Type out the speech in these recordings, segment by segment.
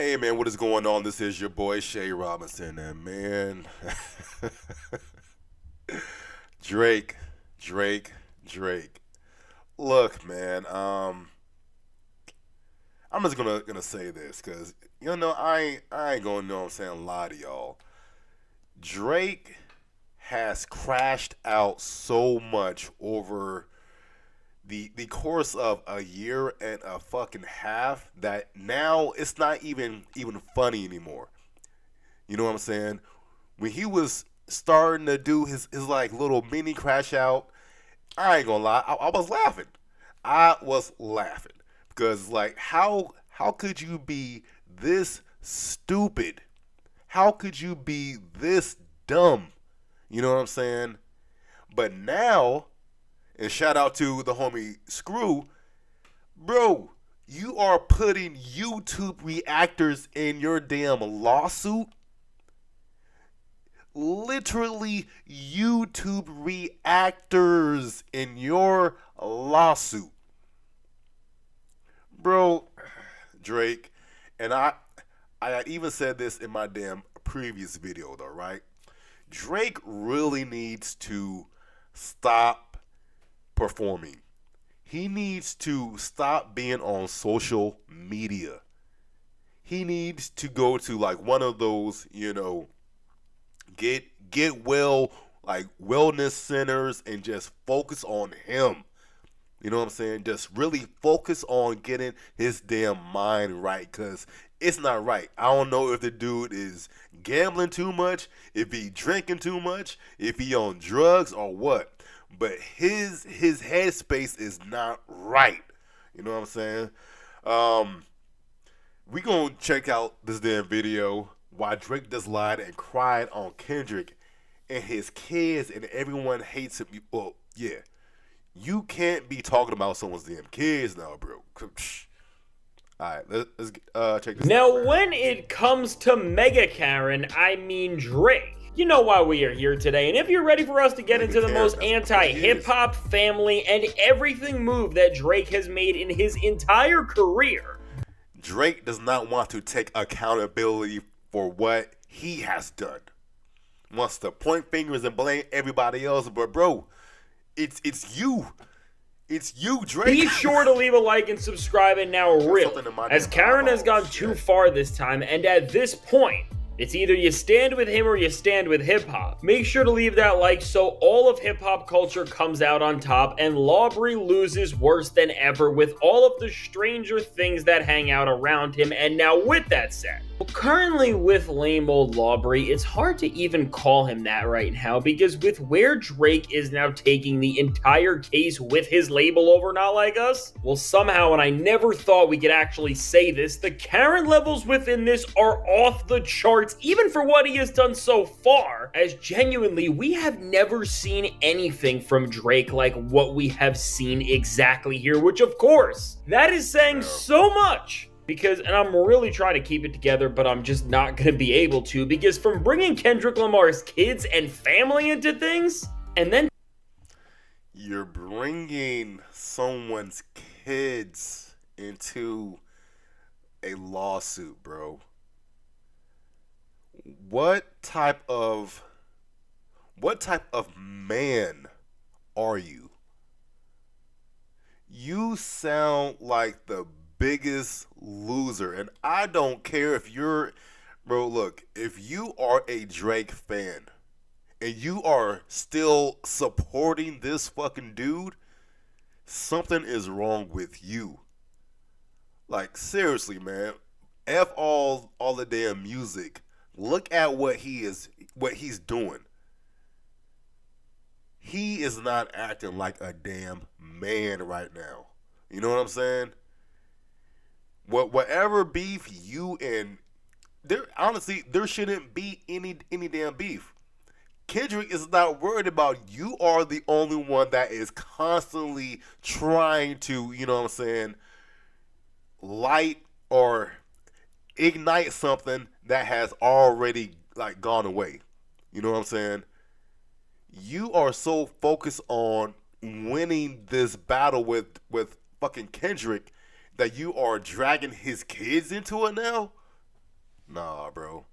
Hey man, what is going on? This is your boy Shay Robinson, and man, Drake, Drake, Drake. Look, man, I'm just gonna say this because I ain't gonna know what I'm saying lie to y'all. Drake has crashed out so much over the course of a year and a fucking half that now it's not even funny anymore. You know what I'm saying? When he was starting to do his like little mini crash out, I ain't gonna lie, I was laughing. I was laughing because like how could you be this stupid? How could you be this dumb? You know what I'm saying? But now, and shout out to the homie Screw, bro, you are putting YouTube reactors in your damn lawsuit. Literally YouTube reactors in your lawsuit. Bro, Drake, and I had even said this in my damn previous video though, right? Drake really needs to stop performing. He needs to stop being on social media. He needs to go to like one of those, get well like wellness centers and just focus on him. You know what I'm saying? Just really focus on getting his damn mind right because it's not right. I don't know if the dude is gambling too much, if he drinking too much, if he on drugs or what. But his headspace is not right. You know what I'm saying? We gonna check out this damn video why Drake just lied and cried on Kendrick and his kids and everyone hates him. Well, yeah. You can't be talking about someone's damn kids now, bro. Alright, let's check this Now, out. when it comes to Mega Karen, I mean Drake. You know why we are here today, and if you're ready for us to get into the most anti-hip-hop, family, and everything move that Drake has made in his entire career. Drake does not want to take accountability for what he has done. Wants to point fingers and blame everybody else, but bro, it's you. It's you, Drake. Be sure to leave a like and subscribe, and now really, as Karen has gone too far this time, and at this point, it's either you stand with him or you stand with hip-hop. Make sure to leave that like so all of hip-hop culture comes out on top and Lamar'S loses worse than ever with all of the stranger things that hang out around him. And now with that said, currently with lame old Lamar'S, it's hard to even call him that right now because with where Drake is now taking the entire case with his label over Not Like Us, well somehow, and I never thought we could actually say this, the Karen levels within this are off the charts even for what he has done so far, as genuinely we have never seen anything from Drake like what we have seen exactly here, which of course, that is saying so much. Because, and I'm really trying to keep it together, but I'm just not going to be able to, because from bringing Kendrick Lamar's kids and family into things, and then you're bringing someone's kids into a lawsuit, bro. What type of man are you? You sound like the biggest loser, and I don't care if you're, bro, look, if you are a Drake fan and you are still supporting this fucking dude, something is wrong with you. Like seriously, man. F all the damn music. Look at what he's doing. He is not acting like a damn man right now. You know what I'm saying? Whatever beef you and there honestly there shouldn't be any damn beef. Kendrick is not worried about you are the only one that is constantly trying to, you know what I'm saying, light or ignite something that has already like gone away. You know what I'm saying? You are so focused on winning this battle with fucking Kendrick that you are dragging his kids into it now? Nah, bro.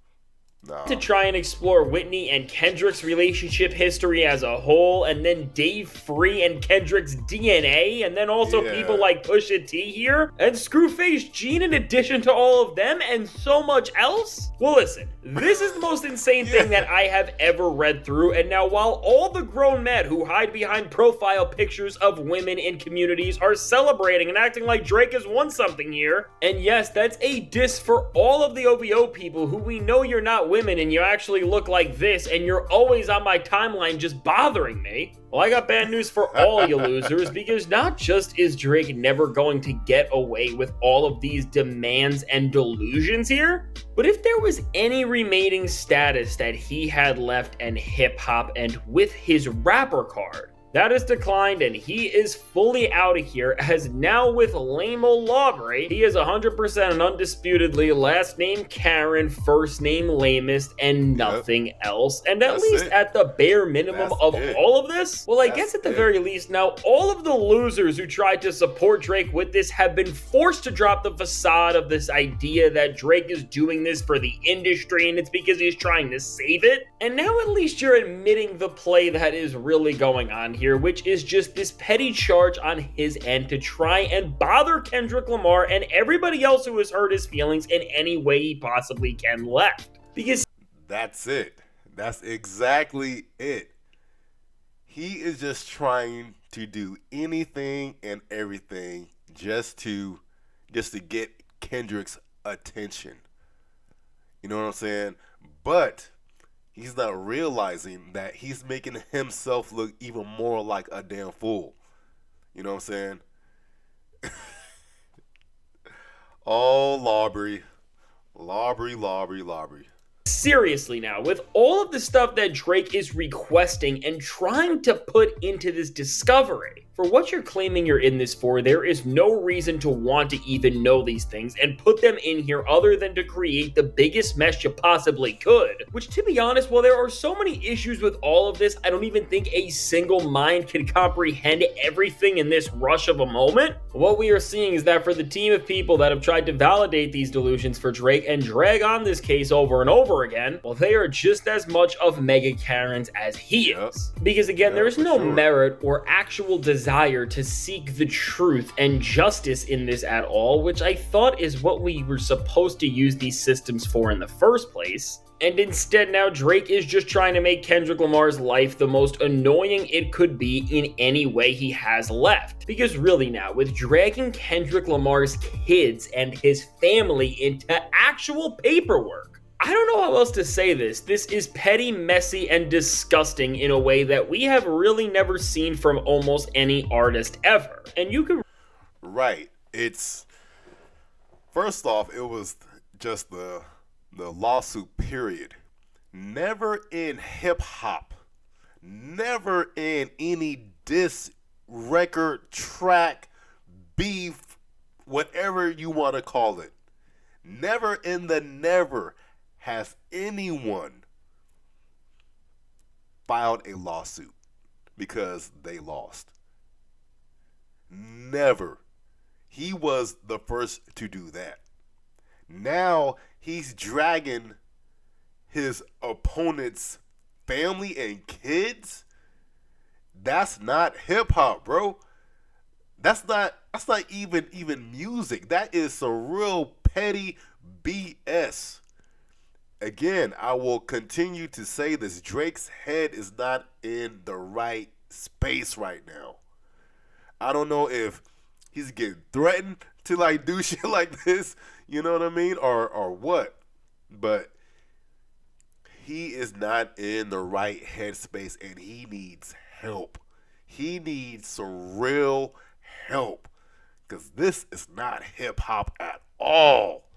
To Nah. try and explore Whitney and Kendrick's relationship history as a whole, and then Dave Free and Kendrick's DNA, and then also people like Pusha T here, and Screwface Gene in addition to all of them, and so much else? Well, listen, this is the most insane thing that I have ever read through, and now while all the grown men who hide behind profile pictures of women in communities are celebrating and acting like Drake has won something here, and yes, that's a diss for all of the OVO people who we know you're not women and you actually look like this and you're always on my timeline just bothering me. Well, I got bad news for all you losers, because not just is Drake never going to get away with all of these demands and delusions here, but if there was any remaining status that he had left in hip-hop and with his rapper card, that has declined and he is fully out of here, as now with Lamar'S, he is 100% and undisputedly last name Karen, first name Lamest, and nothing else. And at least at the bare minimum of all of this, well, I guess at the very least now, all of the losers who tried to support Drake with this have been forced to drop the facade of this idea that Drake is doing this for the industry and it's because he's trying to save it. And now at least you're admitting the play that is really going on here, which is just this petty charge on his end to try and bother Kendrick Lamar and everybody else who has hurt his feelings in any way he possibly can left. Because that's it. That's exactly it. He is just trying to do anything and everything just to get Kendrick's attention. You know what I'm saying? But he's not realizing that he's making himself look even more like a damn fool. You know what I'm saying? Oh, Lamar'S. Seriously now, with all of the stuff that Drake is requesting and trying to put into this discovery, for what you're claiming you're in this for, there is no reason to want to even know these things and put them in here other than to create the biggest mess you possibly could. Which, to be honest, while there are so many issues with all of this, I don't even think a single mind can comprehend everything in this rush of a moment. What we are seeing is that for the team of people that have tried to validate these delusions for Drake and drag on this case over and over again, well, they are just as much of mega Karens as he is. Because again, there is no merit or actual desire to seek the truth and justice in this at all, which I thought is what we were supposed to use these systems for in the first place. And instead now Drake is just trying to make Kendrick Lamar's life the most annoying it could be in any way he has left. Because really now, with dragging Kendrick Lamar's kids and his family into actual paperwork, I don't know how else to say this. This is petty, messy, and disgusting in a way that we have really never seen from almost any artist ever. And you can... Right. It's... First off, it was just the lawsuit, period. Never in hip-hop, never in any diss, record, track, beef, whatever you want to call it. Never in the never has anyone filed a lawsuit because they lost. Never. He was the first to do that. Now he's dragging his opponent's family and kids. That's not hip hop, bro. That's not even music. That is some real petty BS. Again, I will continue to say this. Drake's head is not in the right space right now. I don't know if he's getting threatened to like do shit like this, you know what I mean? Or what. But he is not in the right headspace and he needs help. He needs some real help. Because this is not hip hop at all.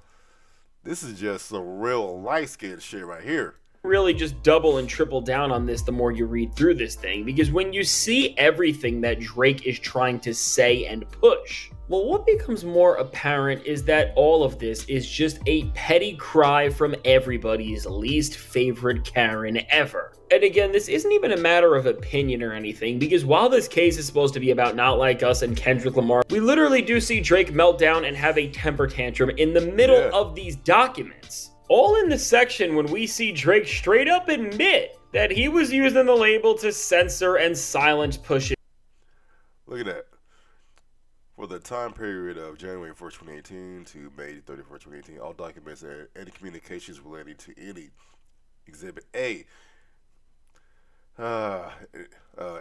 This is just some real light-skinned shit right here. Really just double and triple down on this the more you read through this thing, because when you see everything that Drake is trying to say and push, well, what becomes more apparent is that all of this is just a petty cry from everybody's least favorite Karen ever. And again, this isn't even a matter of opinion or anything, because while this case is supposed to be about Not Like Us and Kendrick Lamar, we literally do see Drake melt down and have a temper tantrum in the middle of these documents. All in the section when we see Drake straight up admit that he was using the label to censor and silence Pusha. Look at that. For the time period of January 1st, 2018 to May 31st, 2018, all documents and any communications relating to any Exhibit A,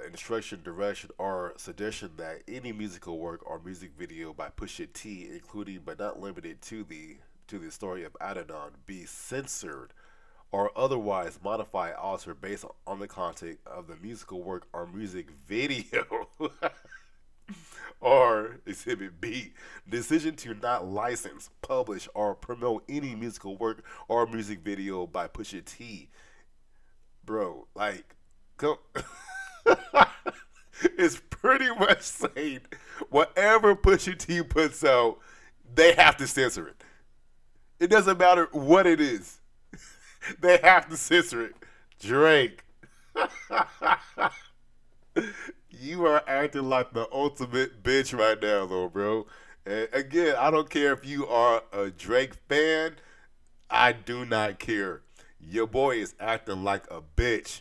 instruction, direction, or suggestion that any musical work or music video by Pusha T, including but not limited to the story of Adidon, be censored or otherwise modified, altered based on the content of the musical work or music video. Or Exhibit B, decision to not license, publish, or promote any musical work or music video by Pusha T. Bro, like, come. It's pretty much saying whatever Pusha T puts out, they have to censor it. It doesn't matter what it is. They have to censor it. Drake. You are acting like the ultimate bitch right now, though, bro. And again, I don't care if you are a Drake fan. I do not care. Your boy is acting like a bitch.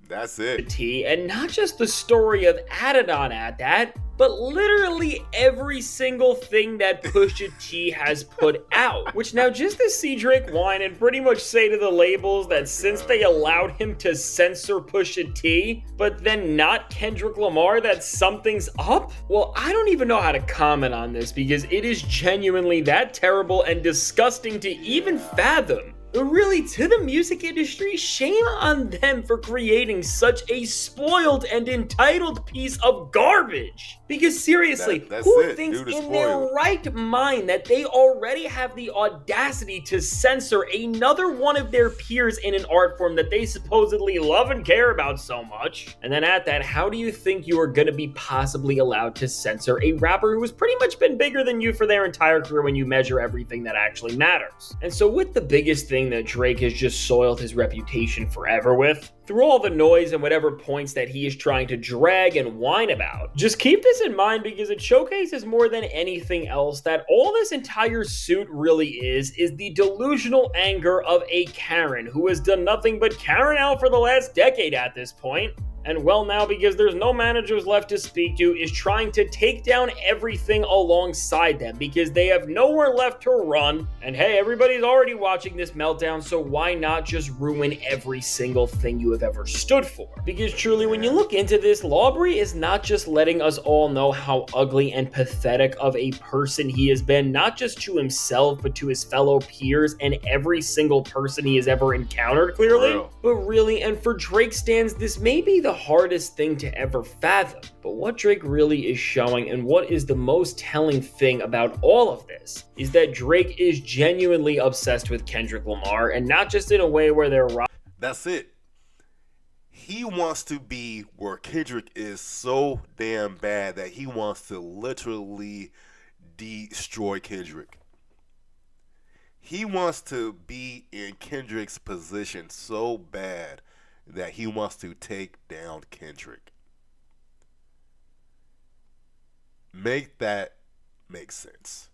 That's it. And not just the story of Adidon at that, but literally every single thing that Pusha T has put out. Which now just to see Drake whine and pretty much say to the labels that since they allowed him to censor Pusha T, but then not Kendrick Lamar, that something's up? Well, I don't even know how to comment on this because it is genuinely that terrible and disgusting to even fathom. Really, to the music industry, shame on them for creating such a spoiled and entitled piece of garbage. Because seriously, who thinks in their right mind that they already have the audacity to censor another one of their peers in an art form that they supposedly love and care about so much? And then at that, how do you think you are going to be possibly allowed to censor a rapper who has pretty much been bigger than you for their entire career when you measure everything that actually matters? And so with the biggest thing that Drake has just soiled his reputation forever with, through all the noise and whatever points that he is trying to drag and whine about, just keep this in mind because it showcases more than anything else that all this entire suit really is the delusional anger of a Karen who has done nothing but Karen out for the last decade at this point. And well now, because there's no managers left to speak to, is trying to take down everything alongside them because they have nowhere left to run. And hey, everybody's already watching this meltdown, so why not just ruin every single thing you have ever stood for? Because truly, when you look into this, Lamar'S is not just letting us all know how ugly and pathetic of a person he has been, not just to himself, but to his fellow peers and every single person he has ever encountered, clearly. But really, and for Drake stans, this may be the hardest thing to ever fathom. But what Drake really is showing, and what is the most telling thing about all of this, is that Drake is genuinely obsessed with Kendrick Lamar, and not just in a way where they're... That's it. He wants to be where Kendrick is so damn bad that he wants to literally destroy Kendrick. He wants to be in Kendrick's position so bad that he wants to take down Kendrick. Make that make sense.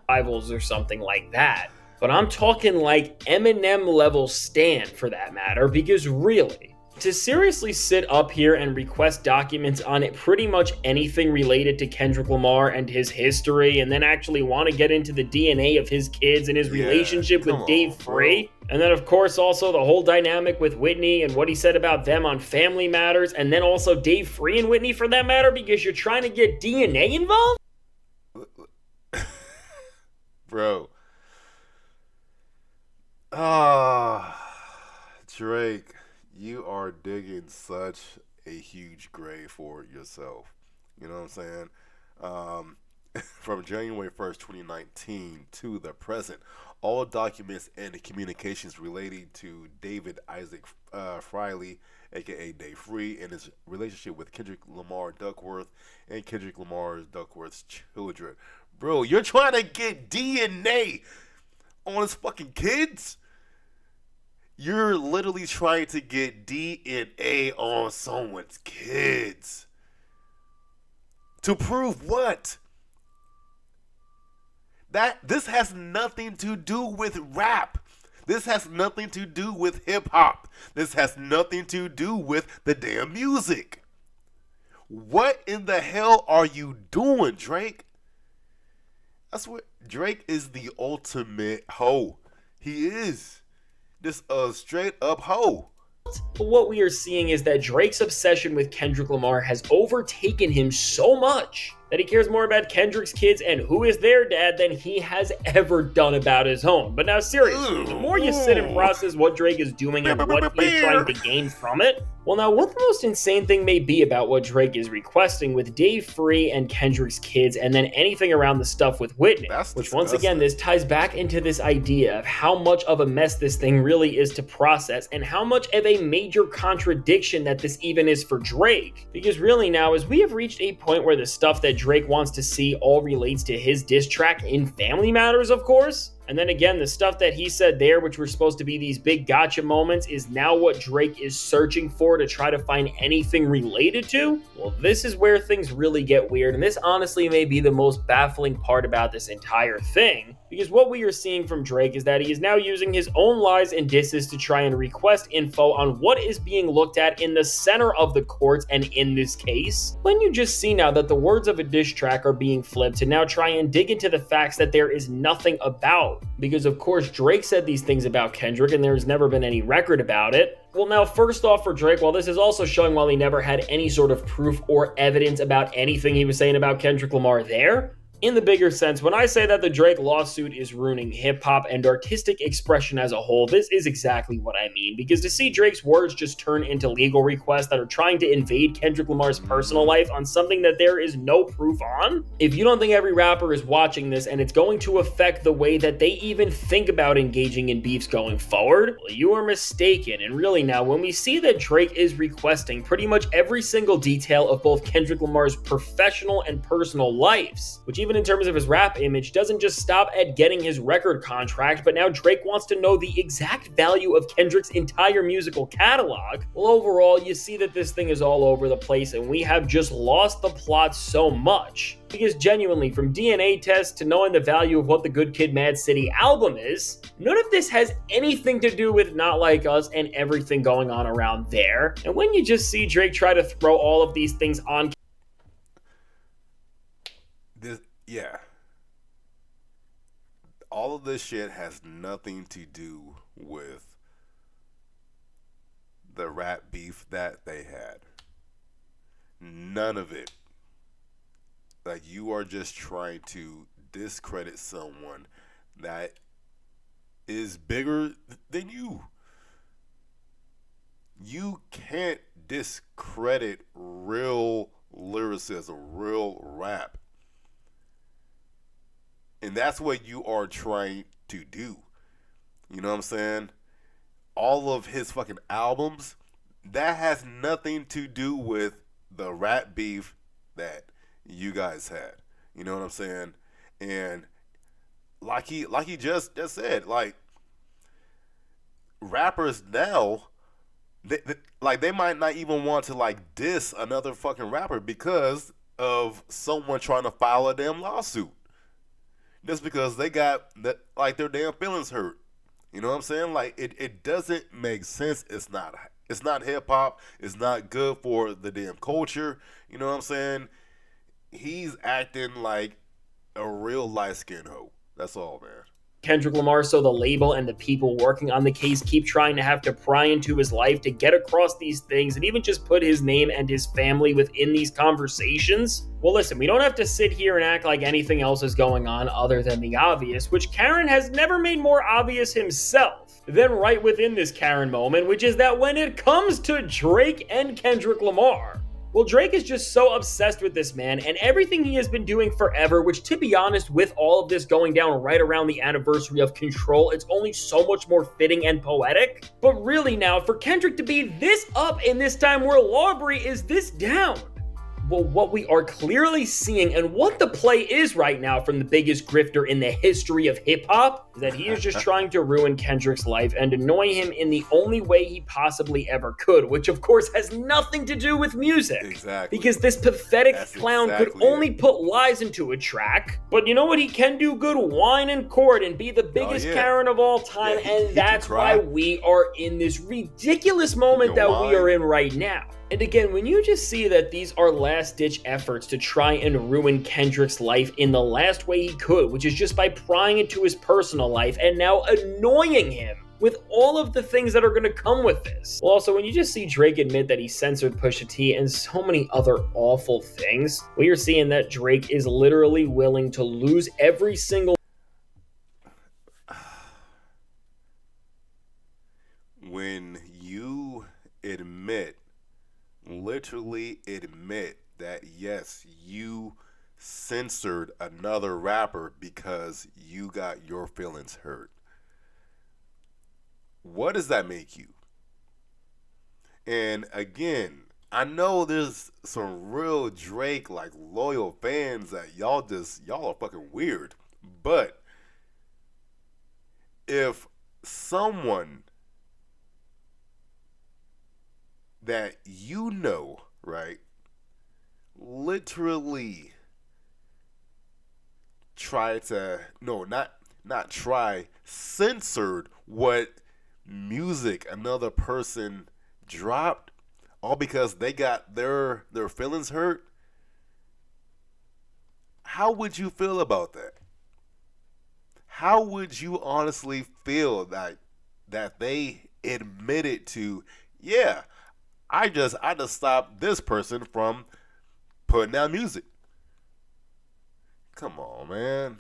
Rivals or something like that. But I'm talking like Eminem level stan for that matter, because really, to seriously sit up here and request documents on it, pretty much anything related to Kendrick Lamar and his history, and then actually want to get into the DNA of his kids and his relationship with Dave Free, and then of course also the whole dynamic with Whitney and what he said about them on Family Matters, and then also Dave Free and Whitney for that matter, because you're trying to get DNA involved? Bro. Drake, you are digging such a huge grave for yourself. You know what I'm saying? From January 1st, 2019 to the present, all documents and communications relating to David Isaac Friley, aka Dave Free, and his relationship with Kendrick Lamar Duckworth and Kendrick Lamar Duckworth's children. Bro, you're trying to get DNA on his fucking kids? You're literally trying to get DNA on someone's kids. To prove what? This has nothing to do with rap. This has nothing to do with hip hop. This has nothing to do with the damn music. What in the hell are you doing, Drake? That's what Drake is, the ultimate hoe. He is. Just a straight up hoe. But what we are seeing is that Drake's obsession with Kendrick Lamar has overtaken him so much that he cares more about Kendrick's kids and who is their dad than he has ever done about his own. But now seriously, the more you sit and process what Drake is doing and what he is trying to gain from it, well now what the most insane thing may be about what Drake is requesting with Dave Free and Kendrick's kids and then anything around the stuff with Whitney. Which once again, this ties back into this idea of how much of a mess this thing really is to process and how much of a major contradiction that this even is for Drake. Because really now, as we have reached a point where the stuff that Drake wants to see all relates to his diss track in Family Matters, of course. And then again, the stuff that he said there, which were supposed to be these big gotcha moments, is now what Drake is searching for to try to find anything related to. Well, this is where things really get weird, and this honestly may be the most baffling part about this entire thing. Because what we are seeing from Drake is that he is now using his own lies and disses to try and request info on what is being looked at in the center of the courts and in this case. When you just see now that the words of a diss track are being flipped to now try and dig into the facts that there is nothing about. Because of course Drake said these things about Kendrick and there's never been any record about it. Well now, first off for Drake, while this is also showing while he never had any sort of proof or evidence about anything he was saying about Kendrick Lamar there, in the bigger sense, when I say that the Drake lawsuit is ruining hip-hop and artistic expression as a whole, this is exactly what I mean. Because to see Drake's words just turn into legal requests that are trying to invade Kendrick Lamar's personal life on something that there is no proof on, if you don't think every rapper is watching this and it's going to affect the way that they even think about engaging in beefs going forward, well, you are mistaken. And really now, when we see that Drake is requesting pretty much every single detail of both Kendrick Lamar's professional and personal lives, which even in terms of his rap image doesn't just stop at getting his record contract, but now Drake wants to know the exact value of Kendrick's entire musical catalog. Well, overall, you see that this thing is all over the place and we have just lost the plot so much. Because genuinely, from DNA tests to knowing the value of what the Good Kid Mad City album is, none of this has anything to do with Not Like Us and everything going on around there. And when you just see Drake try to throw all of these things on yeah. All of this shit has nothing to do with the rap beef that they had. None of it. Like, you are just trying to discredit someone that is bigger than you. You can't discredit real lyricism, real rap. And that's what you are trying to do. You know what I'm saying? All of his fucking albums, that has nothing to do with the rap beef that you guys had. You know what I'm saying? And like he just said, like, rappers now, they might not even want to like diss another fucking rapper because of someone trying to file a damn lawsuit. Just because they got that, like, their damn feelings hurt. You know what I'm saying? Like, it doesn't make sense. It's not hip hop. It's not good for the damn culture. You know what I'm saying? He's acting like a real light skinned hoe. That's all, man. Kendrick Lamar, so the label and the people working on the case keep trying to have to pry into his life to get across these things and even just put his name and his family within these conversations. Well, listen, we don't have to sit here and act like anything else is going on other than the obvious, which Karen has never made more obvious himself than right within this Karen moment, which is that when it comes to Drake and Kendrick Lamar, well, Drake is just so obsessed with this man and everything he has been doing forever, which, to be honest, with all of this going down right around the anniversary of Control, it's only so much more fitting and poetic. But really now, for Kendrick to be this up in this time where Lawbury is this down, Well, what we are clearly seeing and what the play is right now from the biggest grifter in the history of hip-hop is that he is just trying to ruin Kendrick's life and annoy him in the only way he possibly ever could, which of course has nothing to do with music. Exactly. Because this pathetic clown could only put lies into a track, but you know what he can do good? Whine in court and be the biggest Karen of all time, and that's why we are in this ridiculous moment that we are in right now. And again, when you just see that these are last-ditch efforts to try and ruin Kendrick's life in the last way he could, which is just by prying into his personal life and now annoying him with all of the things that are going to come with this. Well, also, when you just see Drake admit that he censored Pusha T and so many other awful things, we are seeing that Drake is literally willing to lose every single... When you literally admit that yes, you censored another rapper because you got your feelings hurt, what does that make you? And again, I know there's some real Drake like loyal fans that y'all are fucking weird, but if someone that you know, right, literally censored what music another person dropped, all because they got their feelings hurt, how would you feel about that? How would you honestly feel that they admitted to, yeah, I just stopped this person from putting out music? Come on, man.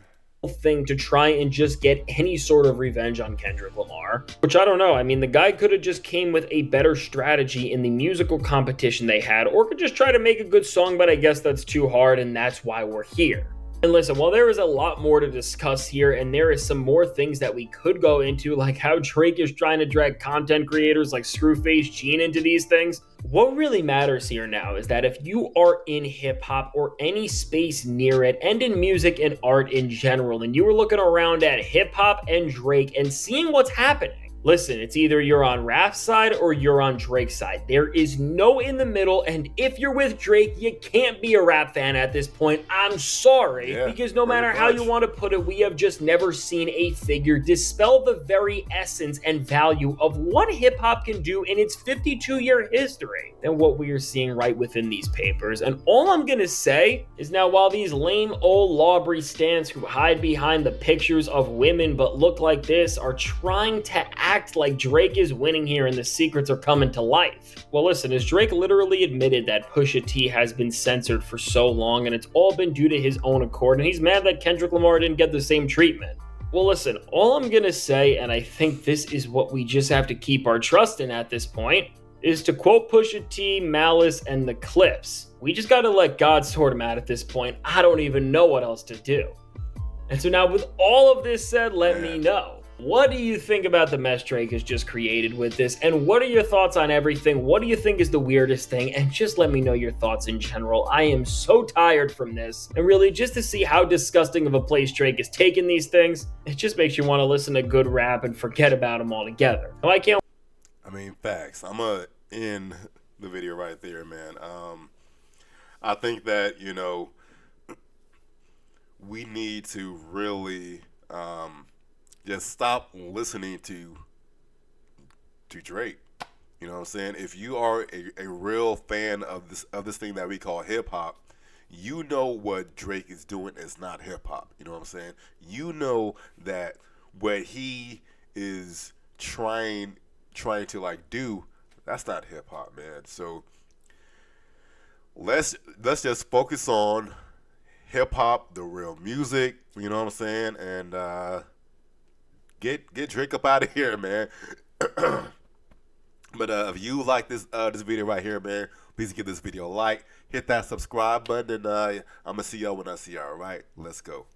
Thing to try and just get any sort of revenge on Kendrick Lamar, which I don't know. I mean, the guy could have just came with a better strategy in the musical competition they had, or could just try to make a good song, but I guess that's too hard, and that's why we're here. And listen, while there is a lot more to discuss here, and there is some more things that we could go into, like how Drake is trying to drag content creators like Screwface Gene into these things, what really matters here now is that if you are in hip-hop or any space near it, and in music and art in general, and you are looking around at hip-hop and Drake and seeing what's happening, listen, it's either you're on Rap's side or you're on Drake's side. There is no in the middle, and if you're with Drake, you can't be a Rap fan at this point. I'm sorry, because no matter how you want to put it, we have just never seen a figure dispel the very essence and value of what hip-hop can do in its 52-year history than what we are seeing right within these papers. And all I'm going to say is now, while these lame old Lamar'S stans who hide behind the pictures of women but look like this are trying to act like Drake is winning here and the secrets are coming to life. Well, listen, as Drake literally admitted that Pusha T has been censored for so long and it's all been due to his own accord, and he's mad that Kendrick Lamar didn't get the same treatment. Well, listen, all I'm gonna say, and I think this is what we just have to keep our trust in at this point, is to quote Pusha T, Malice, and the Clips. We just gotta let God sort him out at this point. I don't even know what else to do. And so now, with all of this said, let me know. What do you think about the mess Drake has just created with this? And what are your thoughts on everything? What do you think is the weirdest thing? And just let me know your thoughts in general. I am so tired from this. And really, just to see how disgusting of a place Drake is taking these things, it just makes you want to listen to good rap and forget about them altogether. Now, I mean, facts. I'm going to end the video right there, man. I think that, we need to really just stop listening to Drake. You know what I'm saying? If you are a real fan of this thing that we call hip hop, you know what Drake is doing is not hip hop. You know what I'm saying? You know that what he is trying to like do, that's not hip hop, man. So let's just focus on hip hop, the real music. You know what I'm saying? And get Drake up out of here, man. But if you like this video right here, man, please give this video a like, hit that subscribe button, and I'm gonna see y'all when I see y'all. All right, let's go.